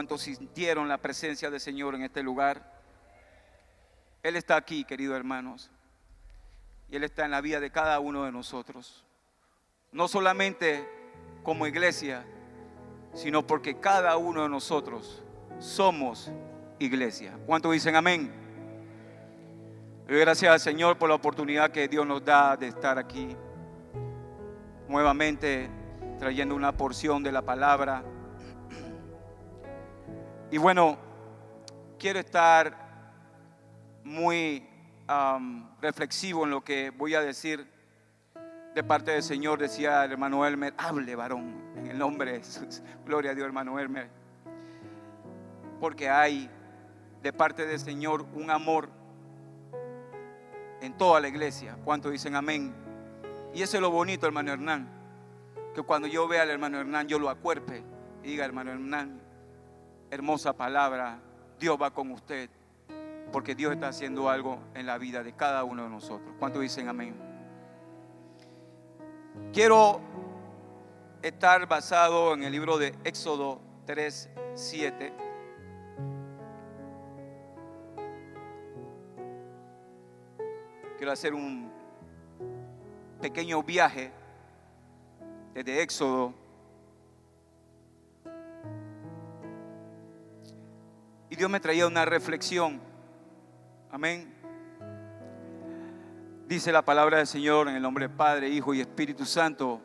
¿Cuántos sintieron la presencia del Señor en este lugar? Él está aquí, queridos hermanos, y Él está en la vida de cada uno de nosotros. No solamente como iglesia, sino porque cada uno de nosotros somos iglesia. ¿Cuántos dicen amén? Le doy gracias al Señor por la oportunidad que Dios nos da de estar aquí nuevamente trayendo una porción de la palabra. Y bueno, quiero estar muy reflexivo en lo que voy a decir de parte del Señor. Decía el hermano Elmer: hable, varón, en el nombre de Jesús. Gloria a Dios, hermano Elmer. Porque hay de parte del Señor un amor en toda la iglesia. ¿Cuántos dicen amén? Y eso es lo bonito, hermano Hernán, que cuando yo vea al hermano Hernán, yo lo acuerpe y diga: hermano Hernán, hermosa palabra, Dios va con usted, porque Dios está haciendo algo en la vida de cada uno de nosotros. ¿Cuántos dicen amén? Quiero estar basado en el libro de Éxodo 3:7. Quiero hacer un pequeño viaje desde Éxodo. Y Dios me traía una reflexión. Amén. Dice la palabra del Señor en el nombre del Padre, Hijo y Espíritu Santo.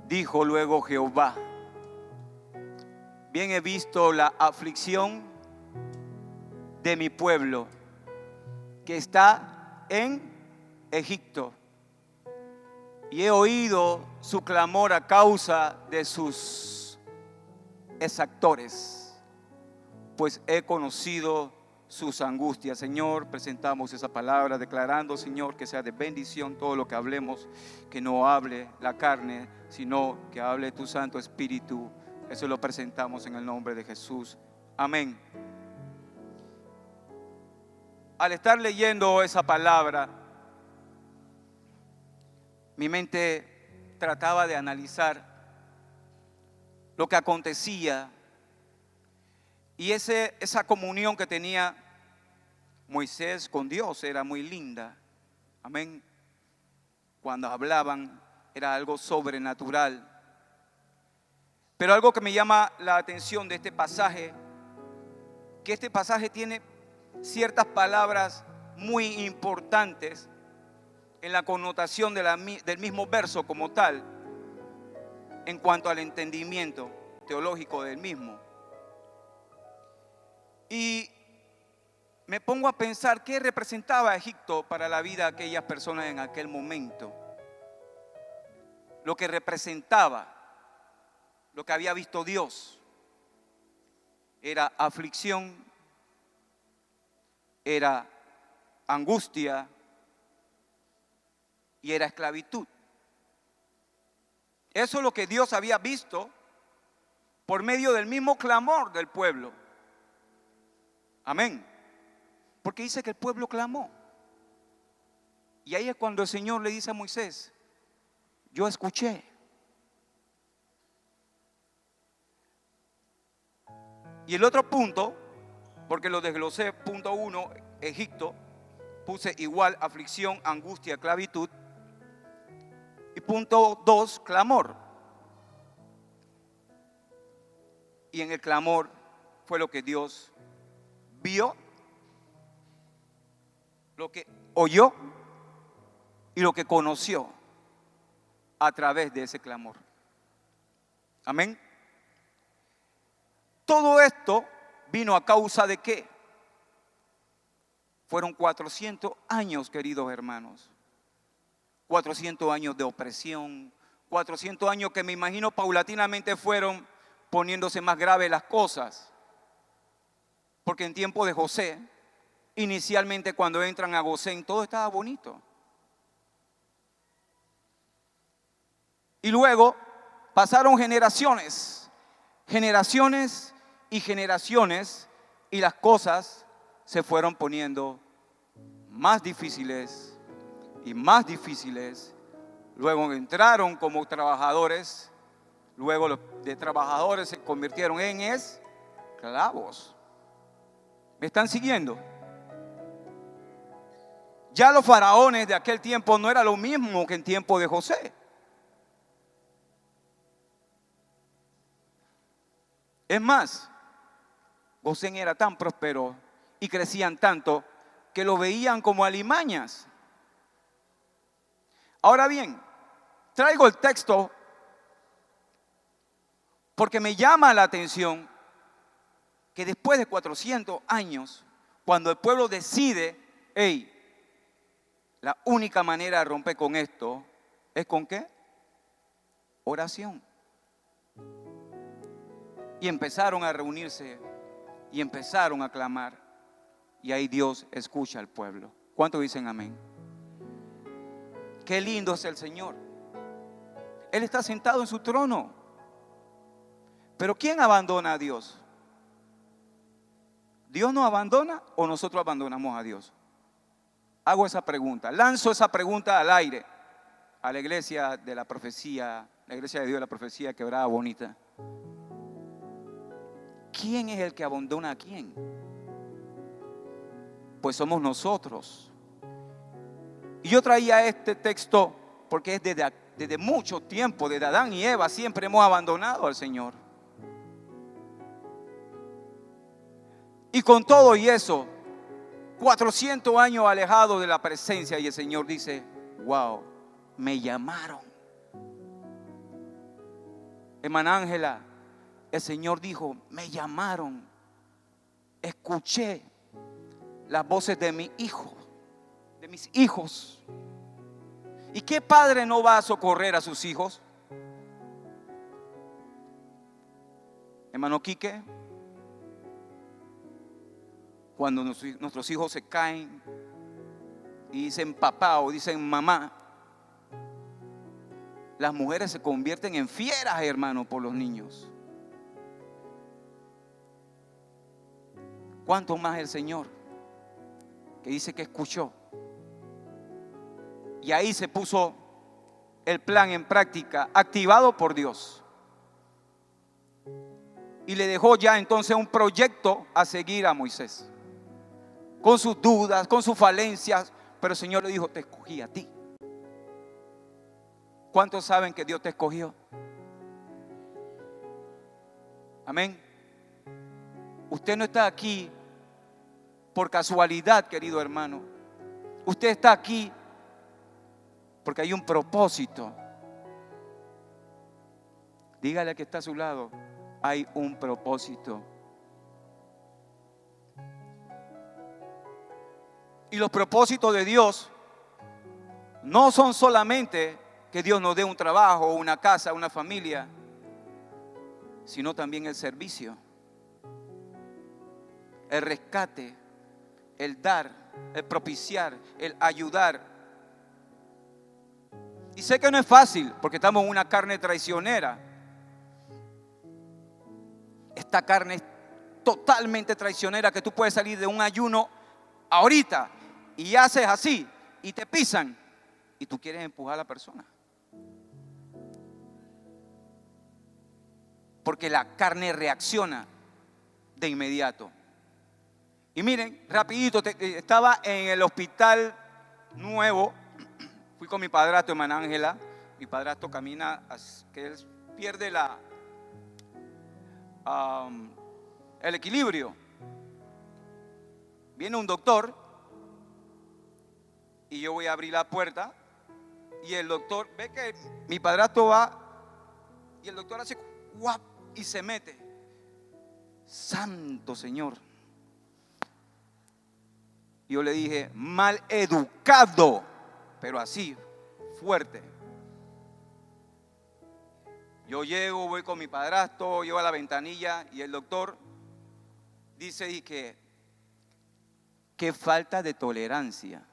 Dijo luego Jehová: bien he visto la aflicción de mi pueblo que está en Egipto, y he oído su clamor a causa de sus exactores, pues he conocido sus angustias. Señor, presentamos esa palabra declarando, Señor, que sea de bendición todo lo que hablemos, que no hable la carne, sino que hable tu Santo Espíritu. Eso lo presentamos en el nombre de Jesús. Amén. Al estar leyendo esa palabra, mi mente trataba de analizar lo que acontecía. Y esa comunión que tenía Moisés con Dios era muy linda. Amén. Cuando hablaban era algo sobrenatural. Pero algo que me llama la atención de este pasaje, que este pasaje tiene ciertas palabras muy importantes en la connotación del mismo verso como tal, en cuanto al entendimiento teológico del mismo. Y me pongo a pensar qué representaba Egipto para la vida de aquellas personas en aquel momento. Lo que representaba, lo que había visto Dios, era aflicción, era angustia y era esclavitud. Eso es lo que Dios había visto por medio del mismo clamor del pueblo. Amén. Porque dice que el pueblo clamó. Y ahí es cuando el Señor le dice a Moisés: yo escuché. Y el otro punto, porque lo desglosé, punto 1, Egipto, puse igual aflicción, angustia, esclavitud. Y punto 2, clamor. Y en el clamor fue lo que Dios vio, lo que oyó y lo que conoció a través de ese clamor. Amén. Todo esto vino a causa de ¿qué? Fueron 400 años, queridos hermanos. 400 años de opresión, 400 años que me imagino paulatinamente fueron poniéndose más graves las cosas. Porque en tiempo de José, inicialmente cuando entran a Gosén, todo estaba bonito. Y luego pasaron generaciones y generaciones, y las cosas se fueron poniendo más difíciles y más difíciles. Luego entraron como trabajadores Luego los de trabajadores se convirtieron en esclavos. ¿Me están siguiendo? Ya los faraones de aquel tiempo no era lo mismo que en tiempo de José. Es más, Gosén era tan próspero y crecían tanto que lo veían como alimañas. Ahora bien, traigo el texto porque me llama la atención que después de 400 años, cuando el pueblo decide, hey, la única manera de romper con esto es ¿con qué? Oración. Y empezaron a reunirse y empezaron a clamar. Y ahí Dios escucha al pueblo. ¿Cuántos dicen amén? Qué lindo es el Señor. Él está sentado en su trono. Pero ¿quién abandona a Dios? ¿Dios nos abandona o nosotros abandonamos a Dios? Hago esa pregunta, lanzo esa pregunta al aire, a la iglesia de la profecía, la iglesia de Dios de la profecía Quebrada Bonita. ¿Quién es el que abandona a quién? Pues somos nosotros. Y yo traía este texto porque es desde mucho tiempo, desde Adán y Eva, siempre hemos abandonado al Señor. Y con todo y eso, 400 años alejados de la presencia, y el Señor dice, wow, me llamaron. Hermana Ángela, el Señor dijo, me llamaron. Escuché las voces de mi hijo, de mis hijos. ¿Y qué padre no va a socorrer a sus hijos? Hermano Quique, cuando nuestros hijos se caen y dicen papá o dicen mamá, las mujeres se convierten en fieras, hermano, por los niños. ¿Cuánto más el Señor, que dice que escuchó? Y ahí se puso el plan en práctica, activado por Dios. Y le dejó ya entonces un proyecto a seguir a Moisés, con sus dudas, con sus falencias, pero el Señor le dijo, te escogí a ti. ¿Cuántos saben que Dios te escogió? Amén. Usted no está aquí por casualidad, querido hermano. Usted está aquí porque hay un propósito. Dígale al que está a su lado, hay un propósito. Y los propósitos de Dios no son solamente que Dios nos dé un trabajo, una casa, una familia, sino también el servicio, el rescate, el dar, el propiciar, el ayudar. Y sé que no es fácil porque estamos en una carne traicionera. Esta carne es totalmente traicionera, que tú puedes salir de un ayuno ahorita y haces así y te pisan y tú quieres empujar a la persona. Porque la carne reacciona de inmediato. Y miren, rapidito, estaba en el hospital nuevo. Fui con mi padrastro, hermana Ángela. Mi padrastro camina, que él pierde el equilibrio. Viene un doctor y yo voy a abrir la puerta y el doctor ve que mi padrastro va y el doctor hace guap y se mete. Santo Señor. Yo le dije, mal educado, pero así, fuerte. Yo llego, voy con mi padrastro, llego a la ventanilla y el doctor dice que qué falta de tolerancia.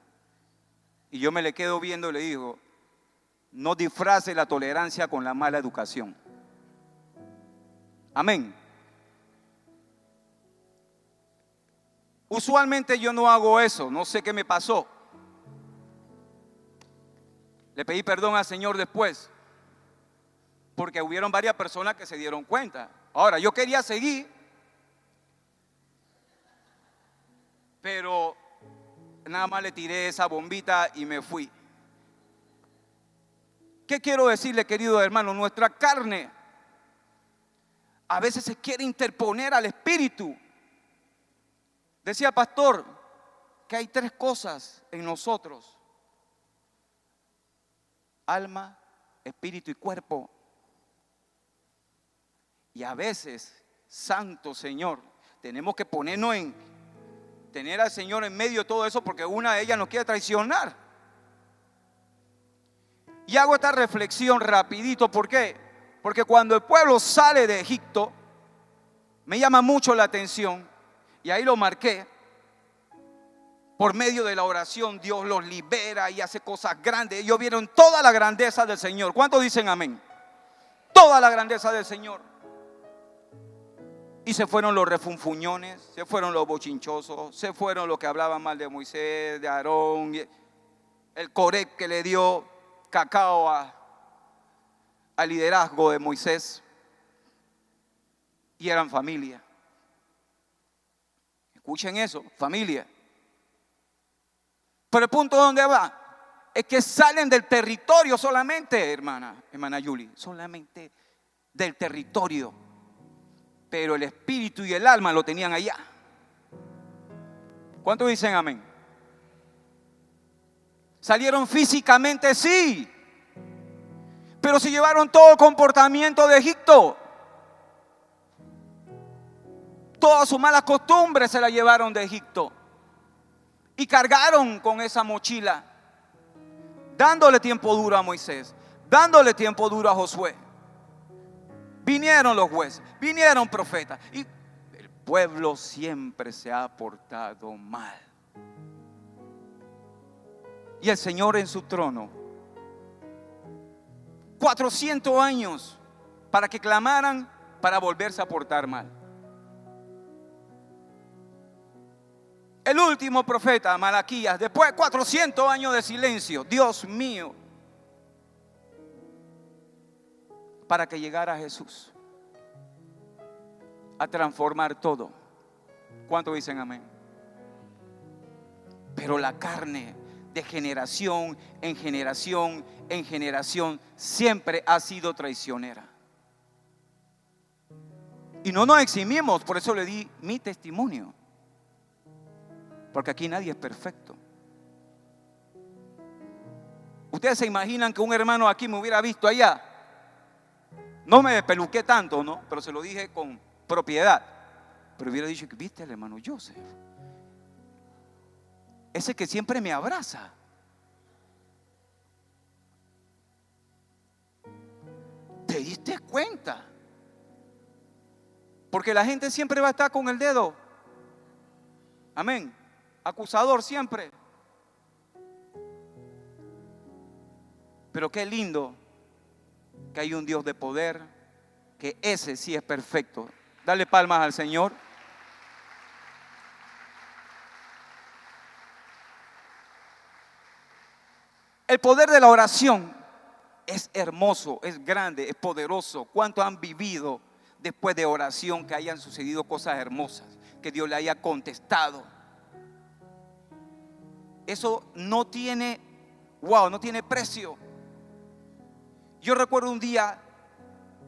Y yo me le quedo viendo y le digo, no disfrace la tolerancia con la mala educación. Amén. Usualmente yo no hago eso, no sé qué me pasó. Le pedí perdón al Señor después. porque hubieron varias personas que se dieron cuenta. Ahora, yo quería seguir, pero nada más le tiré esa bombita y me fui. ¿Qué quiero decirle, querido hermano? Nuestra carne a veces se quiere interponer al espíritu. Decía el pastor que hay 3 cosas en nosotros: alma, espíritu y cuerpo. Y a veces, santo Señor, tenemos que ponernos tener al Señor en medio de todo eso, porque una de ellas nos quiere traicionar. Y hago esta reflexión rapidito. ¿Por qué? Porque cuando el pueblo sale de Egipto, me llama mucho la atención, y ahí lo marqué. Por medio de la oración Dios los libera y hace cosas grandes. Ellos vieron toda la grandeza del Señor. ¿Cuántos dicen amén? Toda la grandeza del Señor. Y se fueron los refunfuñones, se fueron los bochinchosos, se fueron los que hablaban mal de Moisés, de Aarón, el Corec que le dio cacao al liderazgo de Moisés. Y eran familia. Escuchen eso, familia. Pero el punto donde va es que salen del territorio solamente, hermana Yuli, solamente del territorio. Pero el espíritu y el alma lo tenían allá. ¿Cuántos dicen amén? Salieron físicamente, sí, pero se llevaron todo el comportamiento de Egipto. Todas sus malas costumbres se las llevaron de Egipto. Y cargaron con esa mochila, dándole tiempo duro a Moisés, dándole tiempo duro a Josué. Vinieron los jueces, vinieron profetas, y el pueblo siempre se ha portado mal. Y el Señor en su trono, 400 años para que clamaran para volverse a portar mal. El último profeta, Malaquías, después de 400 años de silencio, Dios mío, para que llegara Jesús a transformar todo. ¿Cuántos dicen amén? Pero la carne, de generación en generación en generación, siempre ha sido traicionera. Y no nos eximimos, por eso le di mi testimonio. Porque aquí nadie es perfecto. Ustedes se imaginan que un hermano aquí me hubiera visto allá. No me despeluqué tanto, ¿no? Pero se lo dije con propiedad. Pero hubiera dicho que viste al hermano Joseph, ese que siempre me abraza. ¿Te diste cuenta? Porque la gente siempre va a estar con el dedo, amén, acusador siempre. Pero qué lindo que hay un Dios de poder, que ese sí es perfecto. Dale palmas al Señor. El poder de la oración es hermoso, es grande, es poderoso. ¿Cuántos han vivido después de oración que hayan sucedido cosas hermosas, que Dios le haya contestado? Eso no tiene, no tiene precio. Yo recuerdo un día,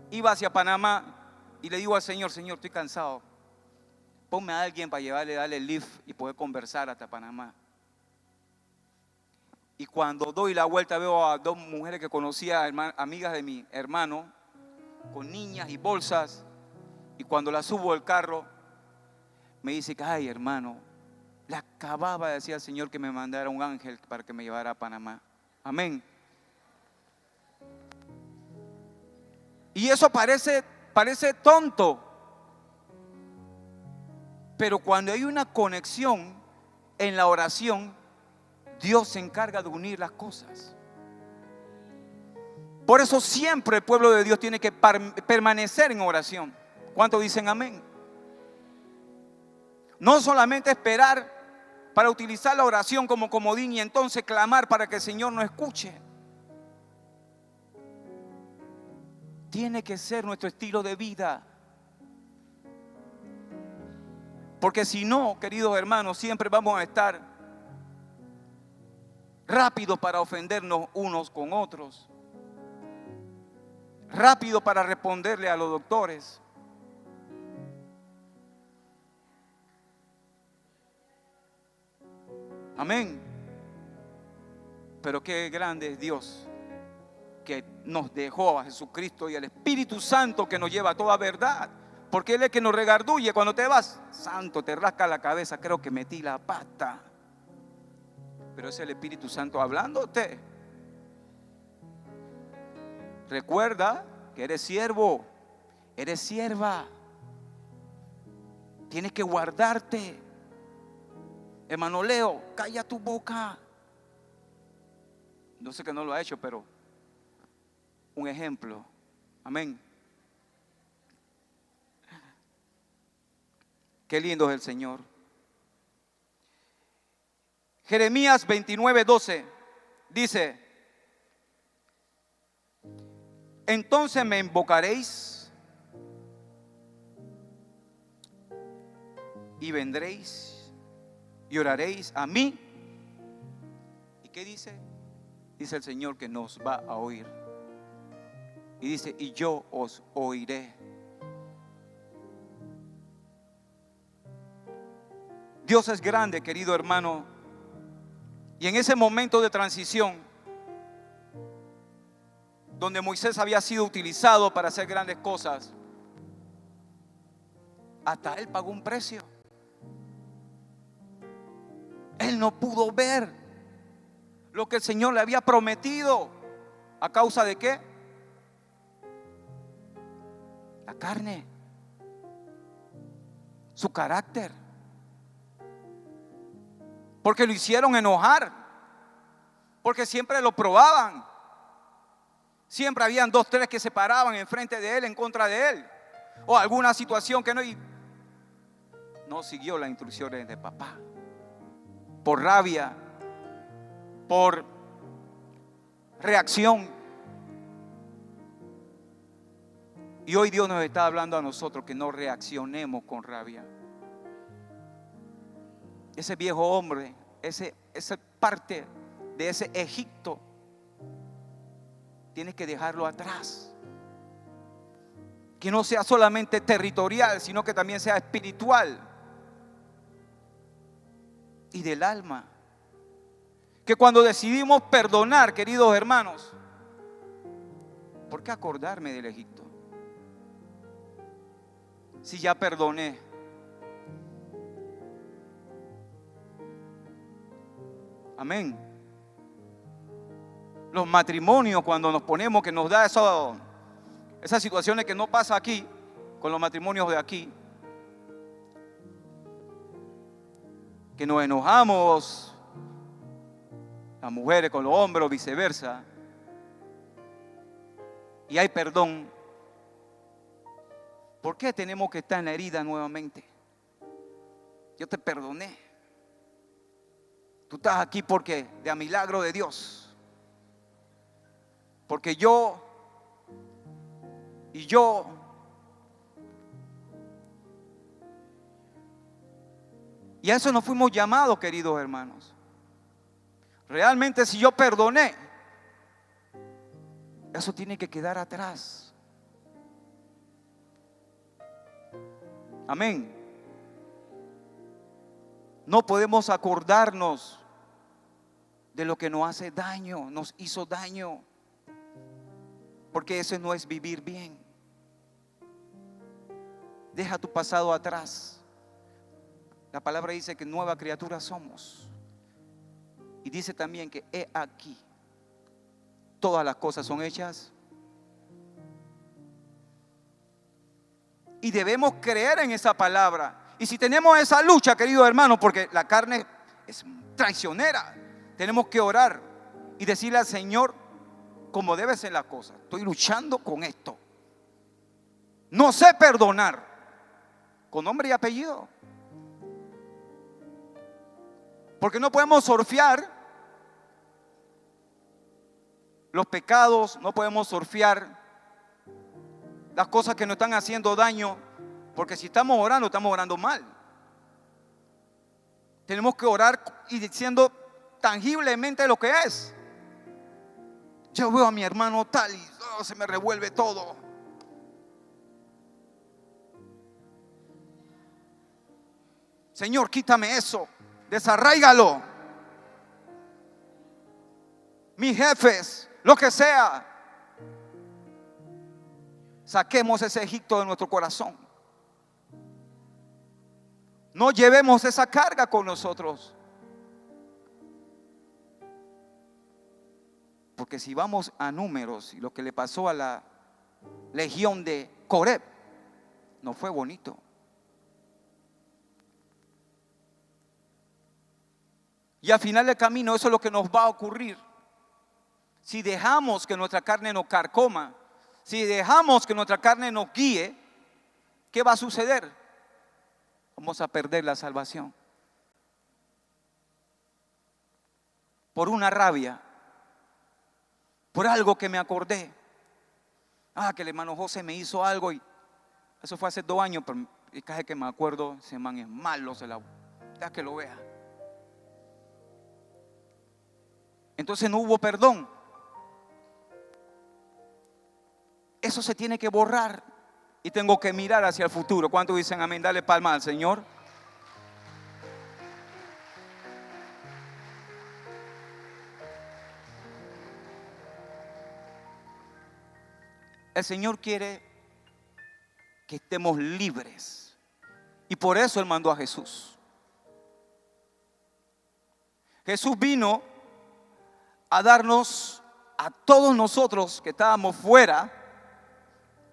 iba hacia Panamá y le digo al Señor: Señor, estoy cansado, ponme a alguien para darle el lift y poder conversar hasta Panamá. Y cuando doy la vuelta veo a dos mujeres que conocía, amigas de mi hermano, con niñas y bolsas. Y cuando las subo al carro, me dice que, ay, hermano, le acababa de decir al Señor que me mandara un ángel para que me llevara a Panamá. Amén. Y eso parece tonto, pero cuando hay una conexión en la oración, Dios se encarga de unir las cosas. Por eso siempre el pueblo de Dios tiene que permanecer en oración. ¿Cuántos dicen amén? No solamente esperar para utilizar la oración como comodín y entonces clamar para que el Señor nos escuche. tiene que ser nuestro estilo de vida. Porque si no, queridos hermanos, siempre vamos a estar rápidos para ofendernos unos con otros, rápido para responderle a los doctores, amén. Pero qué grande es Dios, que nos dejó a Jesucristo y al Espíritu Santo, que nos lleva a toda verdad. Porque Él es el que nos redarguye cuando te vas. Santo, te rasca la cabeza, creo que metí la pata. Pero es el Espíritu Santo hablándote. Recuerda que eres siervo, eres sierva. Tienes que guardarte. Hermano Leo, calla tu boca. No sé que no lo ha hecho, pero un ejemplo. Amén. Qué lindo es el Señor. Jeremías 29:12 dice: entonces me invocaréis y vendréis y oraréis a mí. ¿Y qué dice? Dice el Señor que nos va a oír. Y dice: y yo os oiré. Dios es grande, querido hermano. Y en ese momento de transición, donde Moisés había sido utilizado para hacer grandes cosas, hasta él pagó un precio. Él no pudo ver lo que el Señor le había prometido. ¿A causa de qué? La carne, su carácter. Porque lo hicieron enojar, porque siempre lo probaban. Siempre habían 2, 3 que se paraban enfrente de él, en contra de él, o alguna situación que no siguió las instrucciones de papá, por rabia, por reacción. Y hoy Dios nos está hablando a nosotros que no reaccionemos con rabia. Ese viejo hombre, esa parte de ese Egipto, tienes que dejarlo atrás. Que no sea solamente territorial, sino que también sea espiritual y del alma. Que cuando decidimos perdonar, queridos hermanos, ¿por qué acordarme del Egipto? Si ya perdoné. Amén. Los matrimonios, cuando nos ponemos, que nos da esas situaciones que no pasa aquí, con los matrimonios de aquí, que nos enojamos, las mujeres con los hombres o viceversa, y hay perdón. ¿Por qué tenemos que estar en la herida nuevamente? Yo te perdoné. Tú estás aquí porque de a milagro de Dios. Porque yo y a eso nos fuimos llamados, queridos hermanos. Realmente, si yo perdoné, eso tiene que quedar atrás. Amén. No podemos acordarnos de lo que nos hace daño, nos hizo daño, porque eso no es vivir bien. Deja tu pasado atrás. La palabra dice que nueva criatura somos. Y dice también que he aquí, todas las cosas son hechas. Y debemos creer en esa palabra. Y si tenemos esa lucha, querido hermano, porque la carne es traicionera, tenemos que orar y decirle al Señor cómo debe ser la cosa. Estoy luchando con esto. No sé perdonar, con nombre y apellido. Porque no podemos surfear los pecados, no podemos surfear las cosas que nos están haciendo daño, porque si estamos orando mal. Tenemos que orar y diciendo tangiblemente lo que es. Yo veo a mi hermano tal y se me revuelve todo. Señor, quítame eso, desarráigalo. Mis jefes, lo que sea. Saquemos ese Egipto de nuestro corazón. No llevemos esa carga con nosotros. Porque si vamos a Números y lo que le pasó a la legión de Coreb, no fue bonito. Y al final del camino eso es lo que nos va a ocurrir. Si dejamos que nuestra carne nos carcoma, si dejamos que nuestra carne nos guíe, ¿qué va a suceder? Vamos a perder la salvación. Por una rabia, por algo que me acordé. Que el hermano José me hizo algo y eso fue hace 2 años, pero cada vez que me acuerdo, ese man es malo, deja que lo vea. Entonces no hubo perdón. Eso se tiene que borrar y tengo que mirar hacia el futuro. ¿Cuántos dicen amén? Dale palma al Señor. El Señor quiere que estemos libres y por eso Él mandó a Jesús. Jesús vino a darnos a todos nosotros que estábamos fuera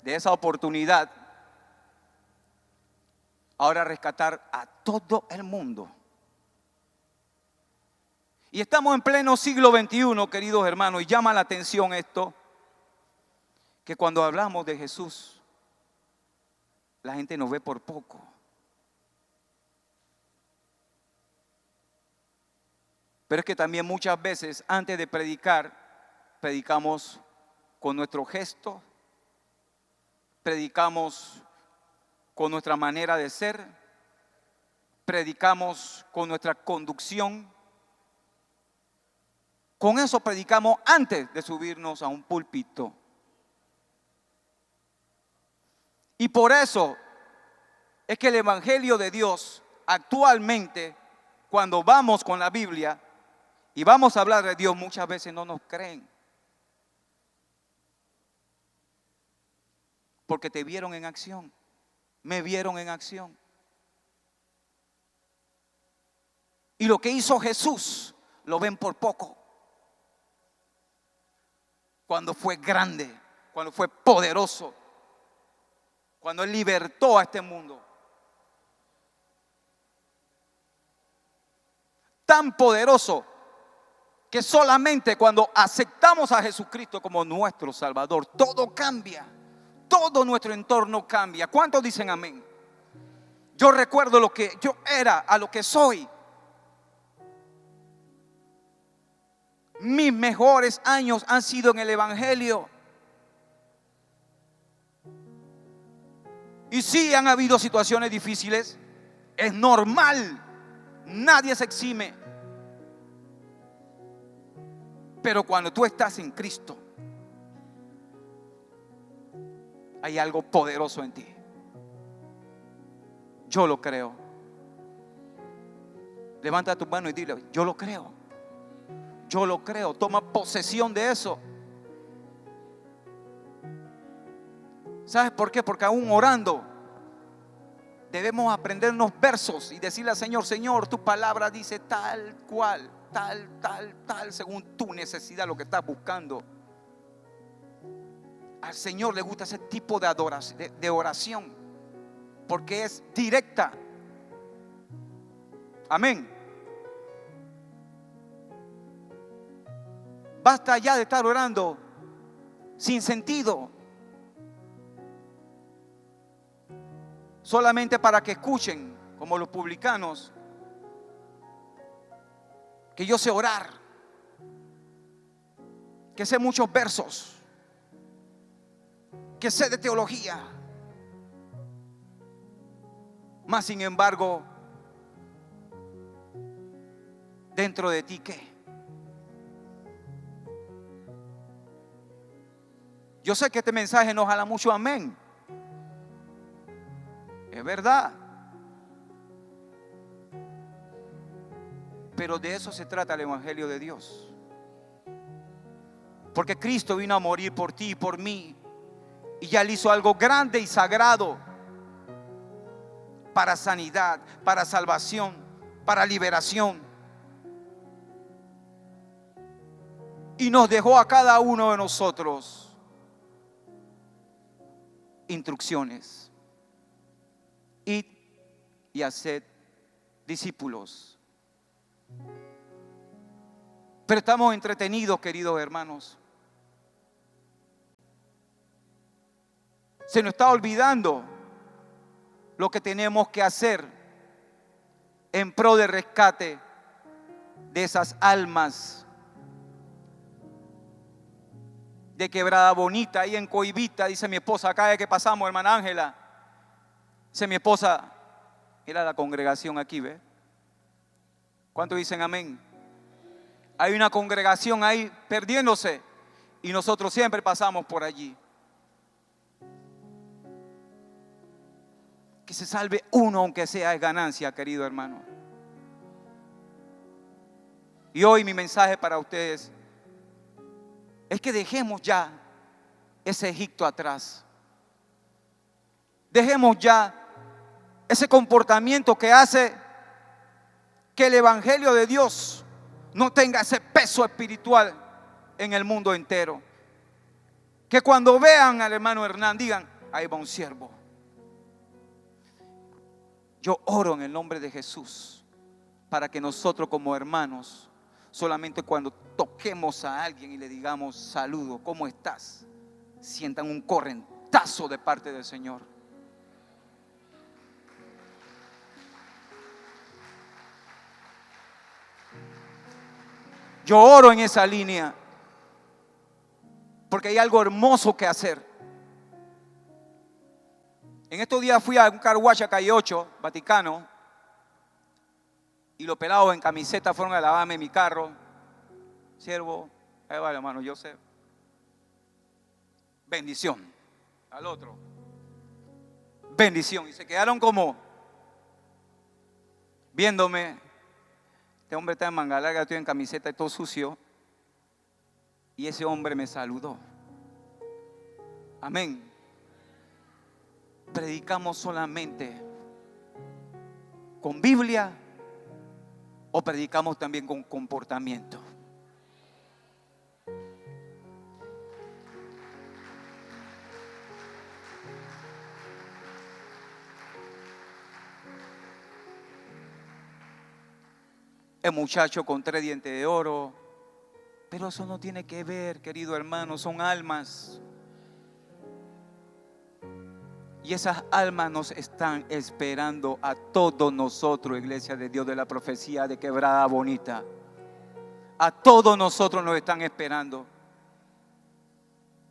de esa oportunidad, ahora rescatar a todo el mundo. Y estamos en pleno siglo XXI, queridos hermanos, y llama la atención esto, que cuando hablamos de Jesús, la gente nos ve por poco. Pero es que también muchas veces antes de predicar, predicamos con nuestro gesto, predicamos con nuestra manera de ser, predicamos con nuestra conducción. Con eso predicamos antes de subirnos a un púlpito. Y por eso es que el Evangelio de Dios actualmente, cuando vamos con la Biblia y vamos a hablar de Dios, muchas veces no nos creen. Porque te vieron en acción, me vieron en acción. Y lo que hizo Jesús lo ven por poco. Cuando fue grande, cuando fue poderoso, cuando Él libertó a este mundo. Tan poderoso que solamente cuando aceptamos a Jesucristo como nuestro Salvador, todo cambia. Todo nuestro entorno cambia. ¿Cuántos dicen amén? Yo recuerdo lo que yo era a lo que soy. Mis mejores años han sido en el Evangelio. Y sí han habido situaciones difíciles. Es normal. Nadie se exime. Pero cuando tú estás en Cristo, hay algo poderoso en ti. Yo lo creo. Levanta tu mano y dile: yo lo creo. Yo lo creo. Toma posesión de eso. ¿Sabes por qué? Porque aún orando debemos aprendernos versos y decirle al Señor: Señor, tu palabra dice tal cual, tal, según tu necesidad, lo que estás buscando. Al Señor le gusta ese tipo de adoración, de oración, porque es directa. Amén. Basta ya de estar orando sin sentido, solamente para que escuchen, como los publicanos, que yo sé orar, que sé muchos versos, que sé de teología. Mas sin embargo, dentro de ti, ¿qué? Yo sé que este mensaje nos jala mucho amén. Es verdad. Pero de eso se trata el Evangelio de Dios. Porque Cristo vino a morir por ti y por mí. Y ya Él hizo algo grande y sagrado para sanidad, para salvación, para liberación. Y nos dejó a cada uno de nosotros instrucciones. Id y haced discípulos. Pero estamos entretenidos, queridos hermanos. Se nos está olvidando lo que tenemos que hacer en pro de rescate de esas almas de Quebrada Bonita, ahí en Coivita. Dice mi esposa, acá de que pasamos, hermana Ángela. Dice mi esposa, mira la congregación aquí, ¿ve? ¿Cuántos dicen amén? Hay una congregación ahí perdiéndose y nosotros siempre pasamos por allí. Que se salve uno, aunque sea, es ganancia, querido hermano. Y hoy mi mensaje para ustedes es que dejemos ya ese Egipto atrás. Dejemos ya ese comportamiento que hace que el Evangelio de Dios no tenga ese peso espiritual en el mundo entero. Que cuando vean al hermano Hernán digan, ahí va un siervo. Yo oro en el nombre de Jesús para que nosotros como hermanos, solamente cuando toquemos a alguien y le digamos saludo, ¿cómo estás?, sientan un correntazo de parte del Señor. Yo oro en esa línea porque hay algo hermoso que hacer. En estos días fui a un car wash a calle 8, Vaticano, y los pelados en camiseta fueron a lavarme mi carro. Siervo, ahí va, hermano, yo sé. Bendición. Al otro, bendición. Y se quedaron como viéndome. Este hombre está en manga larga, estoy en camiseta y todo sucio. Y ese hombre me saludó. Amén. ¿Predicamos solamente con Biblia o predicamos también con comportamiento? El muchacho con 3 dientes de oro, pero eso no tiene que ver, querido hermano, son almas. Y esas almas nos están esperando a todos nosotros, Iglesia de Dios de la Profecía de Quebrada Bonita. A todos nosotros nos están esperando.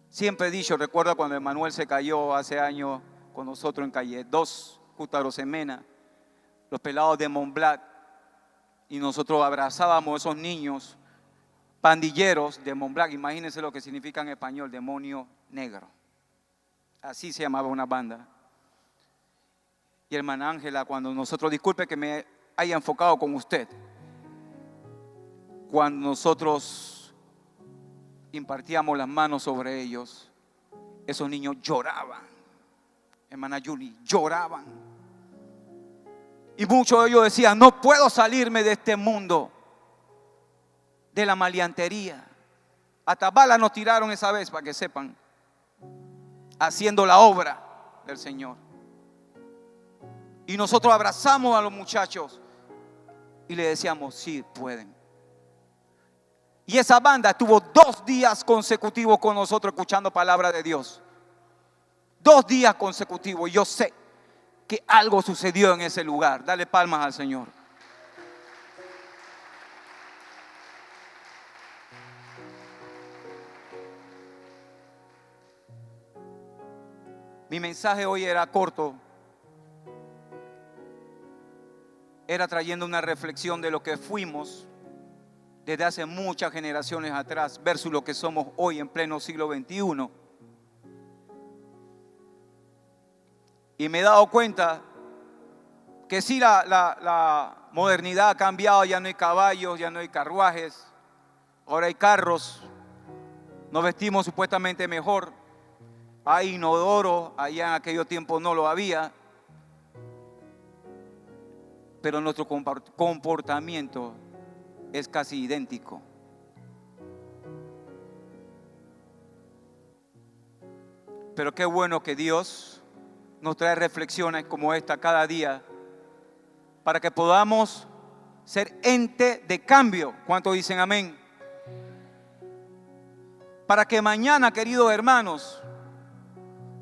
Siempre he dicho, recuerda cuando Emanuel se cayó hace años con nosotros en calle 2, justo a Rosemena, los pelados de Montblanc, y nosotros abrazábamos a esos niños pandilleros de Montblanc. Imagínense lo que significa en español, demonio negro. Así se llamaba una banda. Y hermana Ángela, cuando nosotros, disculpe que me haya enfocado con usted, cuando nosotros impartíamos las manos sobre ellos, esos niños lloraban. Hermana Julie, lloraban. Y muchos de ellos decían, no puedo salirme de este mundo de la maleantería. Hasta balas nos tiraron esa vez, para que sepan, haciendo la obra del Señor. Y nosotros abrazamos a los muchachos y le decíamos, sí, pueden. Y esa banda estuvo 2 días consecutivos con nosotros escuchando palabra de Dios. 2 días consecutivos. Y yo sé que algo sucedió en ese lugar. Dale palmas al Señor. Mi mensaje hoy era corto. Era trayendo una reflexión de lo que fuimos desde hace muchas generaciones atrás versus lo que somos hoy en pleno siglo XXI. Y me he dado cuenta que sí, la modernidad ha cambiado. Ya no hay caballos, ya no hay carruajes, ahora hay carros. Nos vestimos supuestamente mejor. Hay inodoro, allá en aquellos tiempos no lo había. Pero nuestro comportamiento es casi idéntico. Pero qué bueno que Dios nos trae reflexiones como esta cada día para que podamos ser ente de cambio. ¿Cuántos dicen amén? Para que mañana, queridos hermanos,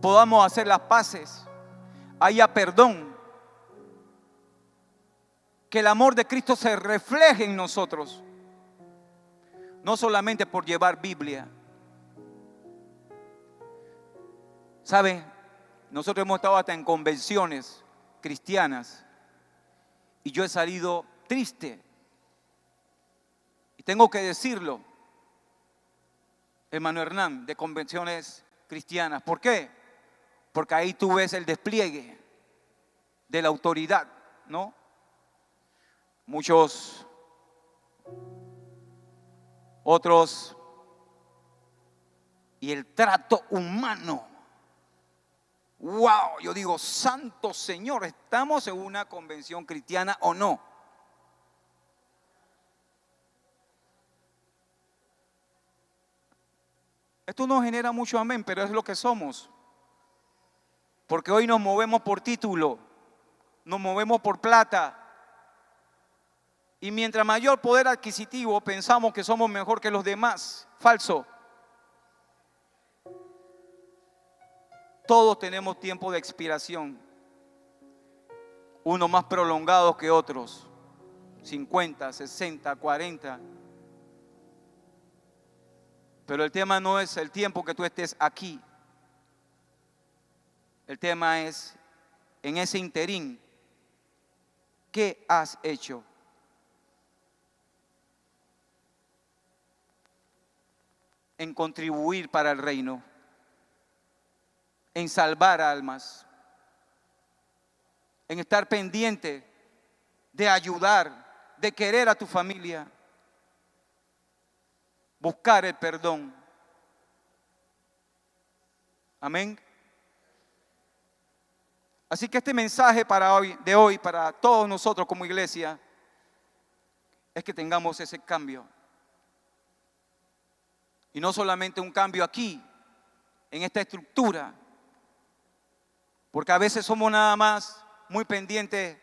podamos hacer las paces, haya perdón, que el amor de Cristo se refleje en nosotros, no solamente por llevar Biblia. ¿Sabe? Nosotros hemos estado hasta en convenciones cristianas y yo he salido triste. Y tengo que decirlo, hermano Hernán, de convenciones cristianas. ¿Por qué? Porque ahí tú ves el despliegue de la autoridad, ¿no? Muchos otros, y el trato humano. Wow, yo digo, santo Señor, ¿estamos en una convención cristiana o no? Esto no genera mucho amén, pero es lo que somos. Porque hoy nos movemos por título, nos movemos por plata. Y mientras mayor poder adquisitivo, pensamos que somos mejor que los demás. Falso. Todos tenemos tiempo de expiración, unos más prolongados que otros, 50, 60, 40. Pero el tema no es el tiempo que tú estés aquí. El tema es, en ese interín, ¿qué has hecho? En contribuir para el reino, en salvar almas, en estar pendiente de ayudar, de querer a tu familia, buscar el perdón. Amén. Así que este mensaje de hoy, para todos nosotros como iglesia, es que tengamos ese cambio. Y no solamente un cambio aquí, en esta estructura, porque a veces somos nada más muy pendientes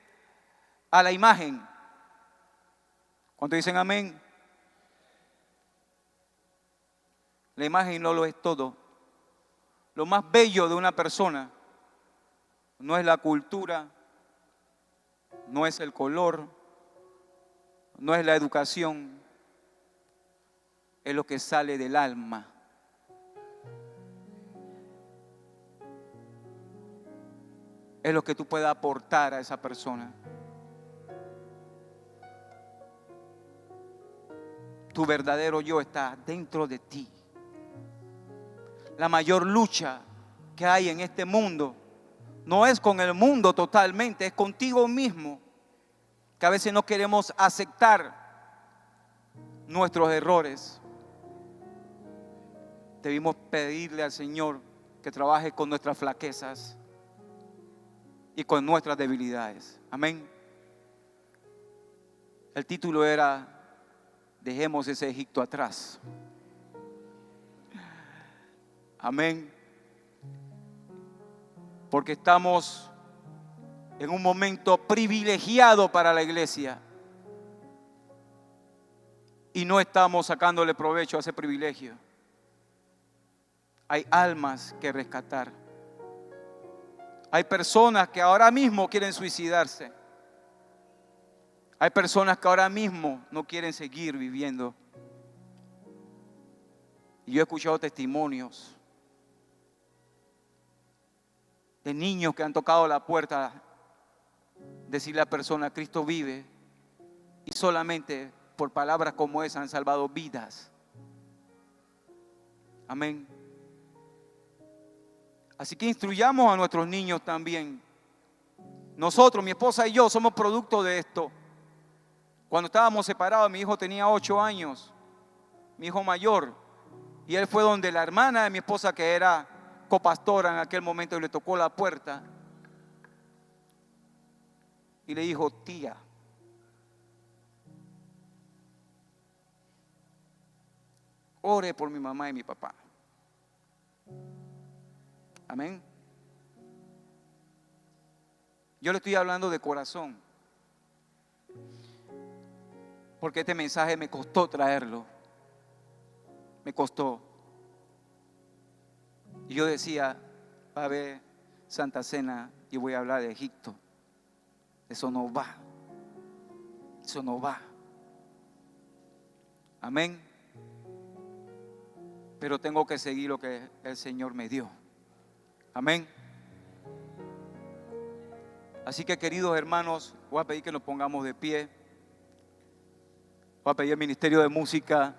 a la imagen. Cuando dicen amén, la imagen no lo es todo. Lo más bello de una persona no es la cultura, no es el color, no es la educación, es lo que sale del alma. Es lo que tú puedes aportar a esa persona. Tu verdadero yo está dentro de ti. La mayor lucha que hay en este mundo no es con el mundo totalmente, es contigo mismo. Que a veces no queremos aceptar nuestros errores. Debemos pedirle al Señor que trabaje con nuestras flaquezas y con nuestras debilidades. Amén. El título era Dejemos ese Egipto atrás. Amén. Porque estamos en un momento privilegiado para la iglesia y no estamos sacándole provecho a ese privilegio. Hay almas que rescatar. Hay personas que ahora mismo quieren suicidarse. Hay personas que ahora mismo no quieren seguir viviendo. Y yo he escuchado testimonios de niños que han tocado la puerta, decirle a la persona, Cristo vive, y solamente por palabras como esas han salvado vidas. Amén. Así que instruyamos a nuestros niños también. Nosotros, mi esposa y yo, somos producto de esto. Cuando estábamos separados, mi hijo tenía 8 años, mi hijo mayor, y él fue donde la hermana de mi esposa, que era copastora en aquel momento, y le tocó la puerta y le dijo, tía, ore por mi mamá y mi papá. Amén. Yo le estoy hablando de corazón, porque este mensaje me costó traerlo. Me costó. Y yo decía, va a haber Santa Cena y voy a hablar de Egipto. Eso no va. Eso no va. Amén. Pero tengo que seguir lo que el Señor me dio. Amén. Así que, queridos hermanos, voy a pedir que nos pongamos de pie. Voy a pedir al Ministerio de Música